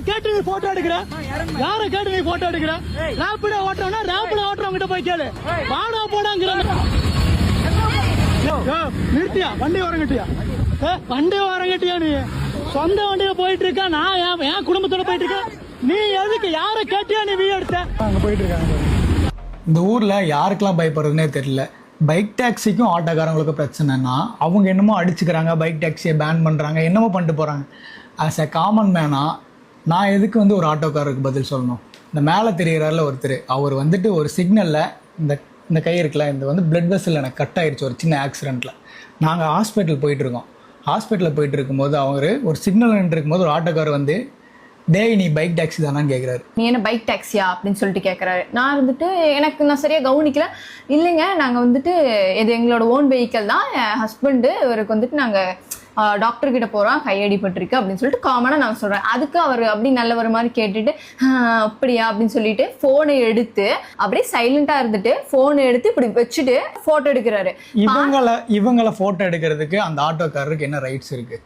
கேட்டு நீ போட்டோ எடுக்கிற? யாரை கேட்டு நீ போட்டோ எடுக்கிற? ரேப்பிட ஓட்டுறவனா ரேப்பிட ஓட்டுறவங்க கிட்ட போய் கேளு. வாடா போடாங்கிற நிறுத்தியா? வண்டி வரங்கட்டியா? வண்டி வரங்கட்டியா? நீ சொந்த வண்டியில போயிட்டு இருக்க, நான் என் குடும்பத்தோட போயிட்டு இருக்கேன். நீ எதுக்கு யாரை கேட்டியா நீ வீடியோ எடுத்த? அங்க போயிட்டு இருக்காங்க. இந்த ஊர்ல யாருக்கெல்லாம் பயப்படுறதுனே தெரியல. பைக் டாக்ஸிக்கும் ஆட்டோக்காரங்களுக்கு பிரச்சனைனா அவங்க என்னமோ அடிச்சுக்கிறாங்க, பைக் டாக்ஸியை பேன் பண்ணுறாங்க, என்னமோ பண்ணிட்டு போகிறாங்க. ஆஸ் எ காமன் மேனா நான் எதுக்கு வந்து ஒரு ஆட்டோக்காரருக்கு பதில் சொல்லணும்? இந்த மேலே தெரிகிறாரில் ஒருத்தர், அவர் வந்துட்டு ஒரு சிக்னலில் இந்த கை இருக்குல்ல, இந்த வந்து பிளட் வெசல் எனக்கு கட் ஆயிடுச்சு ஒரு சின்ன ஆக்சிடெண்ட்டில். நாங்கள் ஹாஸ்பிட்டல் போயிட்டுருக்கோம். ஹாஸ்பிட்டலில் போயிட்டு இருக்கும்போது அவர் ஒரு சிக்னல் இருக்கும்போது ஒரு ஆட்டோக்காரர் வந்து, டேய் நீ பைக் டாக்ஸி தானான்னு கேட்குறாரு. நீ என்ன பைக் டாக்ஸியா அப்படின்னு சொல்லிட்டு கேட்குறாரு. நான் வந்துட்டு நான் சரியாக கவனிக்கல. இல்லைங்க, நாங்கள் வந்துட்டு இது எங்களோட ஓன் வெஹிக்கல் தான். என் ஹஸ்பண்டு இவருக்கு வந்துட்டு நாங்கள் டாக்டர் கிட்ட போகிறோம், கையடிப்பட்டிருக்கு அப்படின்னு சொல்லிட்டு காமனாக நான் சொல்கிறேன். அதுக்கு அவர் அப்படி நல்ல ஒரு மாதிரி கேட்டுட்டு அப்படியா அப்படின்னு சொல்லிட்டு ஃபோனை எடுத்து அப்படியே சைலண்டாக இருந்துட்டு ஃபோனை எடுத்து இப்படி வச்சுட்டு ஃபோட்டோ எடுக்கிறாரு. இவங்களை ஃபோட்டோ எடுக்கிறதுக்கு அந்த ஆட்டோக்காரருக்கு என்ன ரைட்ஸ் இருக்குது?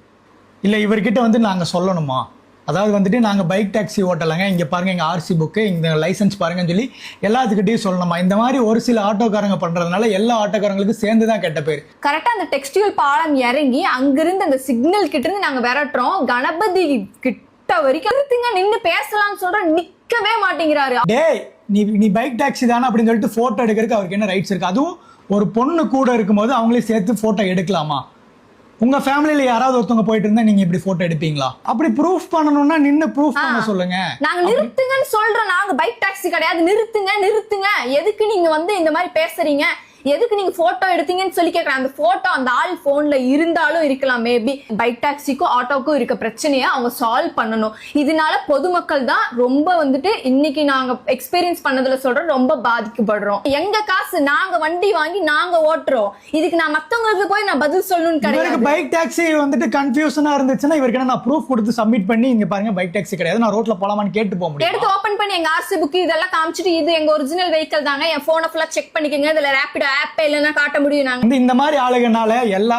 இல்லை இவர்கிட்ட வந்து நாங்கள் சொல்லணுமா? அதாவது வந்துட்டு நாங்கள் பைக் டாக்ஸி ஓட்டலாங்க, இங்கே பாருங்கள் எங்கள் ஆர்சி புக்கு, இந்த லைசன்ஸ் பாருங்கன்னு சொல்லி எல்லாத்துக்கிட்டையும் சொல்லணுமா? இந்த மாதிரி ஒரு சில ஆட்டோக்காரங்க பண்ணுறதுனால எல்லா ஆட்டோக்காரங்களுக்கும் சேர்ந்து தான் கெட்ட பேர். கரெக்டாக அந்த டெக்ஸ்டைல் பாலம் இறங்கி அங்கிருந்து அந்த சிக்னல் கிட்ட இருந்து நாங்கள் விரட்டுறோம், கணபதி கிட்ட வரைக்கும் நின்று பேசலாம்னு சொல்கிறோம், நிற்கவே மாட்டேங்கிறாரு. டேய் நீ பைக் டாக்ஸி தானே அப்படின்னு சொல்லிட்டு ஃபோட்டோ எடுக்கிறதுக்கு அவருக்கு என்ன ரைட்ஸ் இருக்குது? அதுவும் ஒரு பொண்ணு கூட இருக்கும்போது அவங்களே சேர்த்து ஃபோட்டோ எடுக்கலாமா? உங்க ஃபேமிலில யாராவது ஒருத்தவங்க போயிட்டு இருந்தா நீங்க இப்படி போட்டோ எடுப்பீங்களா? அப்படி ப்ரூஃப் பண்ணணும்னா நின்னு ப்ரூஃப் பண்ண சொல்லுங்க. நாங்க நிறுத்துங்கன்னு சொல்றோம். நாங்க பைக் டாக்ஸி கிடையாது. நிறுத்துங்க. எதுக்கு நீங்க வந்து இந்த மாதிரி பேசுறீங்க? எதுக்கு நீங்க போட்டோ எடுத்தீங்கன்னு சொல்லி கேட்கறேன். அந்த போட்டோ அந்த ஆள் போன்ல இருந்தாலும் இருக்கலாம். மேபி பைக் டாக்ஸிக்கும் ஆட்டோக்கும் இருக்க பிரச்சனையை அவங்க சால்வ் பண்ணணும். இதனால பொதுமக்கள் தான் ரொம்ப வந்துட்டு இன்னைக்கு நாங்க எக்ஸ்பீரியன்ஸ் பண்ணதுல சொல்றோம், ரொம்ப பாதிக்கப்படுறோம். எங்க காசு, நாங்க வண்டி வாங்கி நாங்க ஓட்டுறோம். இதுக்கு நான் மத்தவங்களுக்கு போய் நான் பதில் சொல்லணும்னு கிடையாது. பைக் டாக்ஸி வந்துட்டு கன்ஃபியூஷனா இருந்துச்சுன்னா இவருக்கு நான் ப்ரூஃப் கொடுத்து சப்மிட் பண்ணி இங்க பாருங்க பைக் டாக்ஸி கிடையாது, நான் ரோட்ல போலாமான்னு கேட்டு போக முடியும். எடுத்து ஓபன் பண்ணி எங்க ஆர்சி புக் இதெல்லாம் காமிச்சிட்டு இது எங்க ஒரிஜினல் வெஹிக்கிள் தாங்க, என் போனை ஃபுல்லா செக் பண்ணிக்கங்க, இதுல ரேபிடோ ஆப் இல்லைன்னா காட்ட முடியும். நாங்க இந்த மாதிரி ஆளுகனால எல்லா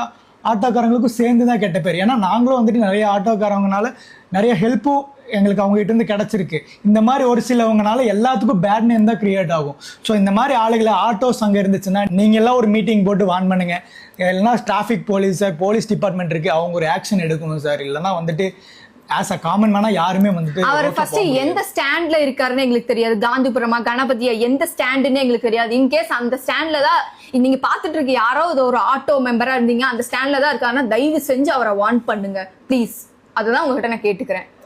ஆட்டோக்காரங்களுக்கும் சேர்ந்து தான் கெட்ட பேர். ஏன்னா நாங்களும் வந்துட்டு நிறைய ஆட்டோக்காரங்கனால நிறைய ஹெல்ப்பும் எங்களுக்கு அவங்க கிட்ட இருந்து கிடைச்சிருக்கு. இந்த மாதிரி ஒரு சிலவங்கனால எல்லாத்துக்கும் பேட் நேம் தான் கிரியேட் ஆகும். ஸோ இந்த மாதிரி ஆளுகளை ஆட்டோஸ் அங்கே இருந்துச்சுன்னா நீங்க எல்லாம் ஒரு மீட்டிங் போட்டு வான் பண்ணுங்க. இல்லைன்னா traffic police sir, police department இருக்கு, அவங்க ஒரு ஆக்ஷன் எடுக்கணும் சார். இல்லைன்னா வந்துட்டு ஆஸ் அ காமன் மேனா யாருமே வந்துட்டு அவர் ஃபர்ஸ்ட் எந்த ஸ்டாண்ட்ல இருக்காருன்னு எங்களுக்கு தெரியாது. காந்திபுரமா கணபதியா எந்த ஸ்டாண்டுன்னு எங்களுக்கு தெரியாது. இன்கேஸ் அந்த ஸ்டாண்ட்ல தான் நீங்க பாத்துட்டு இருக்க யாரோ ஒரு ஆட்டோ மெம்பரா இருந்தீங்க, அந்த ஸ்டாண்ட்ல தான் இருக்காருன்னா தயவு செஞ்சு அவரை வார்ன் பண்ணுங்க ப்ளீஸ். அதுதான் உங்ககிட்ட நான் கேட்டுக்கிறேன்.